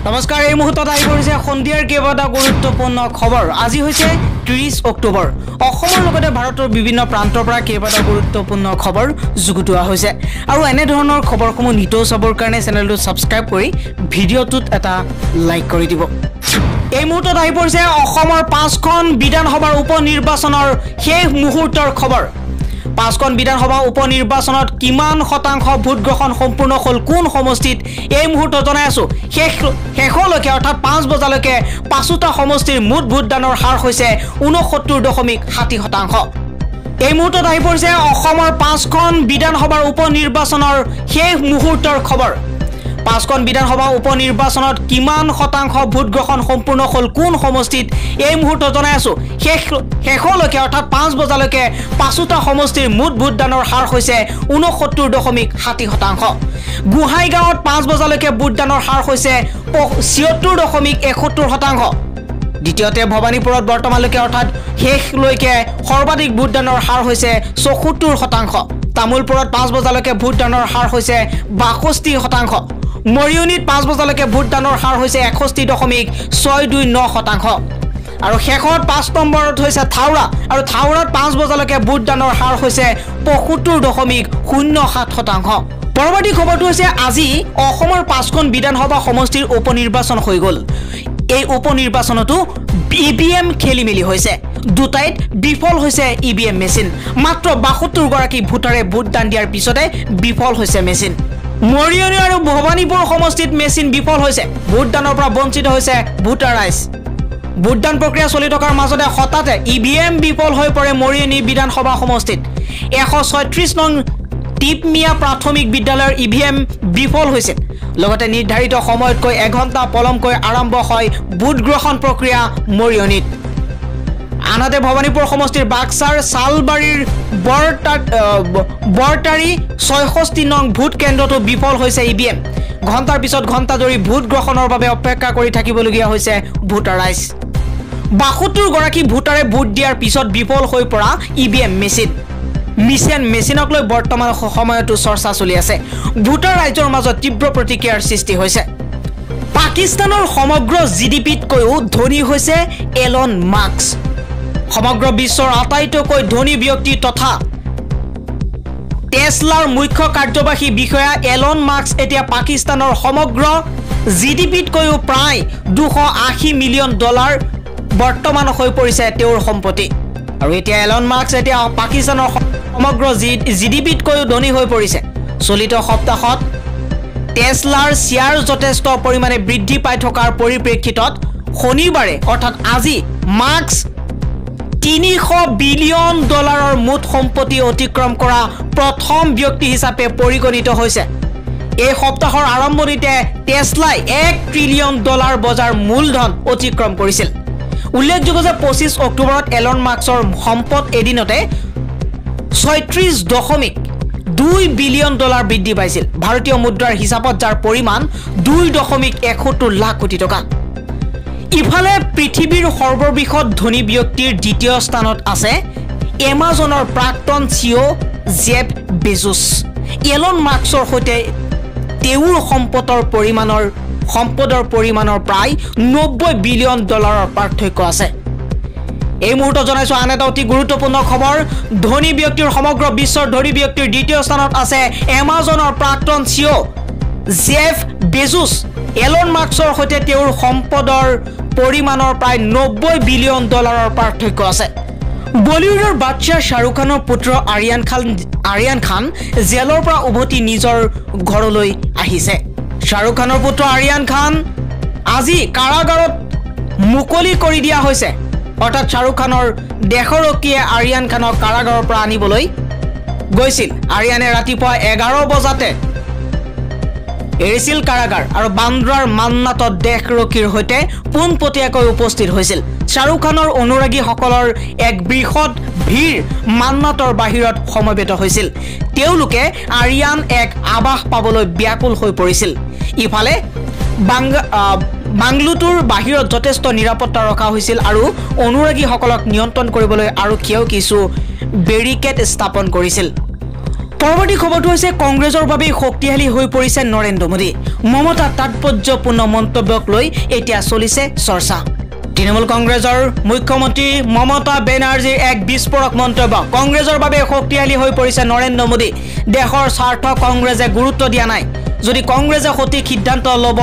নমস্কাৰ এই মুহূৰ্তত আহি পৰিছে সন্ধিয়াৰ কেইবাটা গুৰুত্বপূৰ্ণ খবৰ আজি হৈছে 30 অক্টোবৰ অসমৰ লগতে ভাৰতৰ বিভিন্ন প্ৰান্তৰ পৰা কেইবাটা গুৰুত্বপূৰ্ণ খবৰ যুগুতোৱা হৈছে আৰু এনে ধৰণৰ খবৰসমূহ নিতৌ চাবৰ কাৰণে চেনেলটো সাবস্ক্ৰাইব কৰি ভিডিঅ'টোত এটা লাইক কৰি দিব এই মুহূৰ্তত আহি পৰিছে অসমৰ 5খন বিধানসভাৰ উপনিৰ্বাচনৰ শেষ মুহূৰ্তৰ খবৰ 5খন বিধানসভা উপনিৰ্বাচনত কিমান শতাংশ ভোট গ্ৰহণ সম্পূৰ্ণ হল কোন সমষ্টিত এই মুহূৰ্তত জনাই আছো শেষলৈকে অৰ্থাৎ 5 বজালৈকে পাঁচোটা সমষ্টিৰ মুঠ ভোটদানৰ হাৰ হৈছে 69.60% এই মুহূৰ্তত আহি পৰিছে অসমৰ 5খন বিধানসভাৰ উপনিৰ্বাচনৰ শেষ মুহূৰ্তৰ খবৰ 5খন বিধানসভা উপনিৰ্বাচনত কিমান শতাংশ ভোট গ্ৰহণ সম্পূৰ্ণ হল কোন সমষ্টিত এই মুহূৰ্তত জনাই আছো শেষলৈকে অৰ্থাৎ 5 বজালৈকে পাঁচোটা সমষ্টিৰ মুঠ ভোটদানৰ হাৰ হৈছে 69.60% গুহাইগাঁৱত 5 বজালৈকে ভোটদানৰ হাৰ হৈছে 76.71% দ্বিতীয়তে ভবানীপুৰত বৰ্তমানলৈকে অৰ্থাৎ শেষলৈকে সৰ্বাধিক ভোটদানৰ হাৰ হৈছে 74% তামুলপুৰত 5 বজালৈকে ভোটদানৰ হাৰ হৈছে 62% মৰিয়নিত 5 বজালৈকে ভোটদানৰ হাৰ হৈছে 61.629% আৰু শেষত 5 নম্বৰত হৈছে থাউৰা আৰু থাউৰাত 5 বজালৈকে ভোটদানৰ হাৰ হৈছে 75.07% পৰৱৰ্তী খবৰটো হৈছে আজি অসমৰ 5খন বিধানসভা সমষ্টিৰ উপনিৰ্বাচন হৈ গল এই উপনিৰ্বাচনতো ইভিএম খেলিমেলি হৈছে দুটাইত বিফল হৈছে ইভিএম মেচিন মাত্ৰ 72 গৰাকী ভোটাৰে ভোটদান দিয়াৰ পিছতে বিফল হৈছে মেচিন মৰিয়নি আৰু ভবানীপুৰ সমষ্টিত মেচিন বিফল হৈছে ভোটদানৰ পৰা বঞ্চিত হৈছে ভোটাৰ ৰাইজ ভোটদান প্ৰক্ৰিয়া চলি থকাৰ মাজতে হঠাতে ইভিএম বিফল হৈ পৰে মৰিয়নি বিধানসভা সমষ্টিত 136 নং টিপমিয়া প্ৰাথমিক বিদ্যালয়ৰ ইভিএম বিফল হৈছে লগতে নিৰ্ধাৰিত সময়তকৈ 1 ঘণ্টা পলমকৈ আৰম্ভ হয় ভোট গ্ৰহণ প্ৰক্ৰিয়া মৰিয়নিত আনহাতে ভবানীপুৰ সমষ্টিৰ বাক্সাৰ সালবাৰীৰ বৰটাৰী 66 নং ভোট কেন্দ্ৰটো বিফল হৈছে ইভিএম ঘণ্টাৰ পিছত ঘণ্টা ধৰি ভোট গ্ৰহণৰ বাবে অপেক্ষা কৰি থাকিবলগীয়া হৈছে ভোটাৰ ৰাইজ 72 গৰাকী ভোটাৰে ভোট দিয়াৰ পিছত বিফল হৈ পৰা ইভিএম মেচিনক লৈ বৰ্তমান সময়তো চৰ্চা চলি আছে ভোটাৰ ৰাইজৰ মাজত তীব্ৰ প্ৰতিক্ৰিয়াৰ সৃষ্টি হৈছে পাকিস্তানৰ সমগ্ৰ জিডিপিতকৈও ধনী হৈছে এলন মাস্ক সমগ্ৰ বিশ্বৰ আটাইতকৈ ধনী ব্যক্তি তথা টেসলাৰ মুখ্য কাৰ্যবাহী বিষয়া এলন মাস্ক এতিয়া পাকিস্তানৰ সমগ্ৰ জিডিপিতকৈও প্ৰায় 280 মিলিয়ন ডলাৰ বৰ্তমান হৈ পৰিছে তেওঁৰ সম্পত্তি আৰু এতিয়া এলন মাস্ক এতিয়া পাকিস্তানৰ সমগ্ৰ জিডিপিতকৈও ধনী হৈ পৰিছে চলিত সপ্তাহত টেসলাৰ শ্বেয়াৰ যথেষ্ট পৰিমাণে বৃদ্ধি পাই থকাৰ পৰিপ্ৰেক্ষিতত শনিবাৰে অৰ্থাৎ আজি মাস্ক 300 বিলিয়ন ডলাৰৰ মুঠ সম্পত্তি অতিক্ৰম কৰা প্ৰথম ব্যক্তি হিচাপে পৰিগণিত হৈছে এই সপ্তাহৰ আৰম্ভণিতে টেসলাই 1 ট্ৰিলিয়ন ডলাৰ বজাৰ মূলধন অতিক্ৰম কৰিছিল উল্লেখযোগ্য যে 25 অক্টোবৰত এলন মাস্কৰ সম্পদ এদিনতে 36.2 বিলিয়ন ডলাৰ বৃদ্ধি পাইছিল ভাৰতীয় মুদ্ৰাৰ হিচাপত যাৰ পৰিমাণ 2.71 লাখ কোটি টকা ইফালে পৃথিৱীৰ সৰ্ববৃহৎ ধনী ব্যক্তিৰ দ্বিতীয় স্থানত আছে এমাজনৰ প্ৰাক্তন সিও জেফ বেজোছ এলন মাস্কৰ সৈতে তেওঁৰ সম্পদৰ পৰিমাণৰ প্ৰায় 90 বিলিয়ন ডলাৰৰ পাৰ্থক্য আছে এই মুহূৰ্তত জনাইছো আন এটা অতি গুৰুত্বপূৰ্ণ খবৰ ধনী ব্যক্তিৰ সমগ্ৰ বিশ্বৰ ধনী ব্যক্তিৰ দ্বিতীয় স্থানত আছে এমাজনৰ প্ৰাক্তন সিও জেফ বেজোছ এলন মাস্কৰ সৈতে তেওঁৰ সম্পদৰ পৰিমাণৰ প্ৰায় 90 বিলিয়ন ডলাৰৰ পাৰ্থক্য আছে বলিউডৰ বাদশাহ শাহৰুখ খানৰ পুত্ৰ আৰিয়ান খান জেলৰ পৰা উভতি নিজৰ ঘৰলৈ আহিছে শাহৰুখ খানৰ পুত্ৰ আৰিয়ান খান আজি কাৰাগাৰত মুকলি কৰি দিয়া হৈছে অৰ্থাৎ শাহৰুখ খানৰ দেশৰকীয়ে আৰিয়ান খানক কাৰাগাৰৰ পৰা আনিবলৈ গৈছিল আৰিয়ানে ৰাতিপুৱা 11 বজাতে এৰিছিল কাৰাগাৰ আৰু বান্দ্ৰাৰ মান্নাতত দেশৰকীৰ সৈতে পোনপটীয়াকৈ উপস্থিত হৈছিল শাহৰুখ খানৰ অনুৰাগীসকলৰ এক বৃহৎ ভিৰ মান্নাতৰ বাহিৰত সমবেত হৈছিল তেওঁলোকে আৰিয়ান এক আবাস পাবলৈ ব্যাকুল হৈ পৰিছিল ইফালে বাংলুৰুৰ বাহিৰত যথেষ্ট নিৰাপত্তা ৰখা হৈছিল আৰু অনুৰাগীসকলক নিয়ন্ত্ৰণ কৰিবলৈ আৰক্ষীয়েও কিছু বেৰিকেড স্থাপন কৰিছিল পৰৱৰ্তী খবৰটো হৈছে কংগ্ৰেছৰ বাবে শক্তিশালী হৈ পৰিছে নৰেন্দ্ৰ মোদী মমতা তাৎপৰ্যপূৰ্ণ মন্তব্যক লৈ এতিয়া চলিছে চৰ্চা তৃণমূল কংগ্ৰেছৰ মুখ্যমন্ত্ৰী মমতা বেনাৰ্জীৰ এক বিস্ফোৰক মন্তব্য কংগ্ৰেছৰ বাবে শক্তিশালী হৈ পৰিছে নৰেন্দ্ৰ মোদী দেশৰ স্বাৰ্থ কংগ্ৰেছে গুৰুত্ব দিয়া নাই যদি কংগ্ৰেছে সঠিক সিদ্ধান্ত ল'ব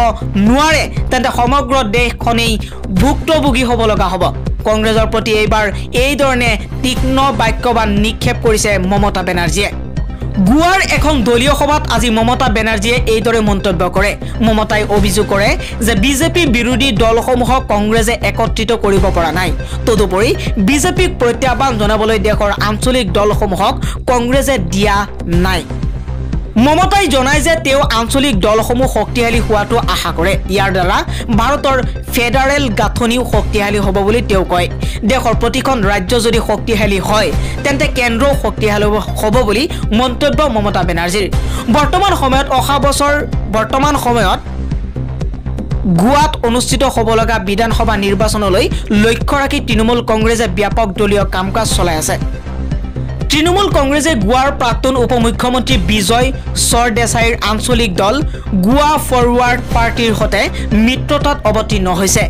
নোৱাৰে তেন্তে সমগ্ৰ দেশখনেই ভুক্তভোগী হ'ব লগা হ'ব কংগ্ৰেছৰ প্ৰতি এইবাৰ এই ধৰণে তীক্ষ্ণ বাক্যবান নিক্ষেপ কৰিছে মমতা বেনাৰ্জীয়ে গুৱাৰ এখন দলীয় সভাত আজি মমতা বেনাৰ্জীয়ে এইদৰে মন্তব্য কৰে মমতাই অভিযোগ কৰে যে বিজেপি বিৰোধী দলসমূহক কংগ্ৰেছে একত্ৰিত কৰিব পৰা নাই তদুপৰি বিজেপিক প্ৰত্যাহ্বান জনাবলৈ দেশৰ আঞ্চলিক দলসমূহক কংগ্ৰেছে দিয়া নাই মমতাই জনায় যে তেওঁ আঞ্চলিক দলসমূহ শক্তিশালী হোৱাটো আশা কৰে ইয়াৰ দ্বাৰা ভাৰতৰ ফেডাৰেল গাঁথনিও শক্তিশালী হ'ব বুলি তেওঁ কয় দেশৰ প্ৰতিখন ৰাজ্য যদি শক্তিশালী হয় তেন্তে কেন্দ্ৰও শক্তিশালী হ'ব বুলি মন্তব্য মমতা বেনাৰ্জীৰ বৰ্তমান সময়ত গুৱাত অনুষ্ঠিত হ'ব লগা বিধানসভা নিৰ্বাচনলৈ লক্ষ্য ৰাখি তৃণমূল কংগ্ৰেছে ব্যাপক দলীয় কাম-কাজ চলাই আছে তৃণমূল কংগ্ৰেছে গুৱাৰ প্ৰাক্তন উপমুখ্যমন্ত্ৰী বিজয় সৰদেশাইৰ আঞ্চলিক দল গুৱা ফৰৱাৰ্ড পাৰ্টিৰ সৈতে মিত্ৰতাত অৱতীৰ্ণ হৈছে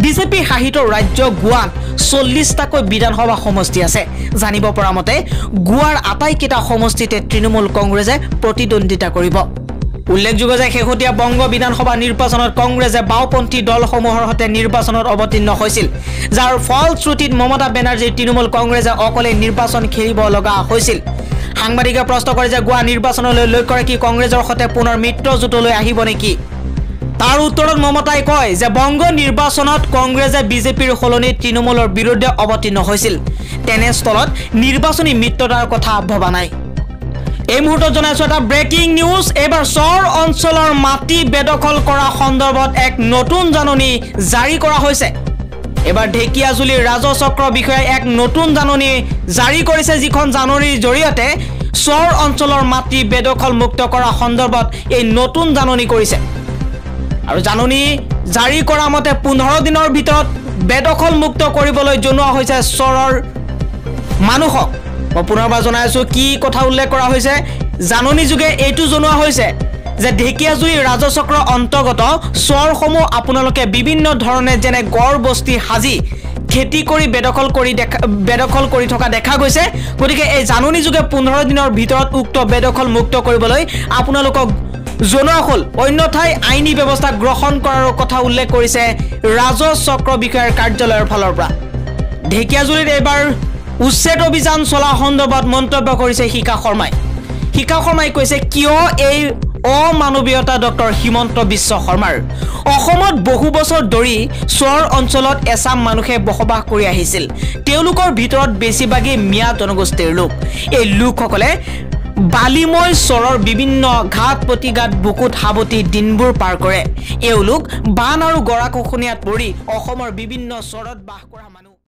বিজেপি শাসিত ৰাজ্য গুৱাত 40টাকৈ বিধানসভা সমষ্টি আছে জানিব পৰা মতে গুৱাৰ আটাইকেইটা সমষ্টিতে তৃণমূল কংগ্ৰেছে প্ৰতিদ্বন্দ্বিতা কৰিব উল্লেখযোগ্য যে শেহতীয়া বংগ বিধানসভা নিৰ্বাচনত কংগ্ৰেছে বাওপন্থী দলসমূহৰ সৈতে নিৰ্বাচনত অৱতীৰ্ণ হৈছিল যাৰ ফলশ্ৰুতিত মমতা বেনাৰ্জীৰ তৃণমূল কংগ্ৰেছে অকলে নিৰ্বাচন খেলিব লগা হৈছিল সাংবাদিকে প্ৰশ্ন কৰে যে গুৱা নিৰ্বাচনলৈ লক্ষ্য ৰাখি কংগ্ৰেছৰ সৈতে পুনৰ মিত্ৰজোঁটলৈ আহিব নেকি তাৰ উত্তৰত মমতাই কয় যে বংগ নিৰ্বাচনত কংগ্ৰেছে বিজেপিৰ সলনি তৃণমূলৰ বিৰুদ্ধে অৱতীৰ্ণ হৈছিল তেনেস্থলত নিৰ্বাচনী মিত্ৰতাৰ কথা ভবা নাই এই মুহূৰ্তত জনাইছো এটা ব্ৰেকিং নিউজ এবাৰ চৰ অঞ্চলৰ মাটি বেদখল কৰা সন্দৰ্ভত এক নতুন জাননী জাৰি কৰা হৈছে এবাৰ ঢেকিয়াজুলিৰ ৰাজচক্ৰ বিষয়ে এক নতুন জাননী জাৰি কৰিছে যিখন জাননীৰ জৰিয়তে চৰ অঞ্চলৰ মাটি বেদখল মুক্ত কৰা সন্দৰ্ভত এই নতুন জাননী কৰিছে আৰু জাননী জাৰি কৰা মতে 15 দিনৰ ভিতৰত বেদখল মুক্ত কৰিবলৈ জনোৱা হৈছে চৰৰ মানুহক পুনৰবাৰ জনাইছো কি কথা উল্লেখ কৰা হৈছে জাননী যোগে এইটো জনোৱা হৈছে যে ঢেকিয়াজুলি ৰাজচক্ৰ অন্তৰ্গত চৰসমূহ আপোনালোকে বিভিন্ন ধৰণে যেনে গড় বস্তি হাজি খেতি কৰি বেদখল কৰি থকা দেখা গৈছে গতিকে এই জাননী যোগে 15 দিনৰ ভিতৰত উক্ত বেদখল মুক্ত কৰিবলৈ আপোনালোকক জনোৱা হ'ল অন্যথাই আইনী ব্যৱস্থা গ্ৰহণ কৰাৰ কথা উল্লেখ কৰিছে ৰাজচক্ৰ বিষয়াৰ কাৰ্যালয়ৰ ফালৰ পৰা ঢেকিয়াজুলিত এবাৰ উচ্ছেদ অভিযান চলা সন্দৰ্ভত মন্তব্য কৰিছে শিখা শৰ্মাই কৈছে কিয় এই অমানৱীয়তা ডক্টৰ হিমন্ত বিশ্ব শৰ্মাৰ অসমত বহু বছৰ ধৰি চৰ অঞ্চলত এছাম মানুহে বসবাস কৰি আহিছিল তেওঁলোকৰ ভিতৰত বেছিভাগেই মিয়া জনগোষ্ঠীৰ লোক এই লোকসকলে বালিময় চৰৰ বিভিন্ন ঘাট প্ৰতিঘাট বুকুত হাবতি দিনবোৰ পাৰ কৰে এওঁলোক বান আৰু গৰাখহনীয়াত পৰি অসমৰ বিভিন্ন চৰত বাস কৰা মানুহ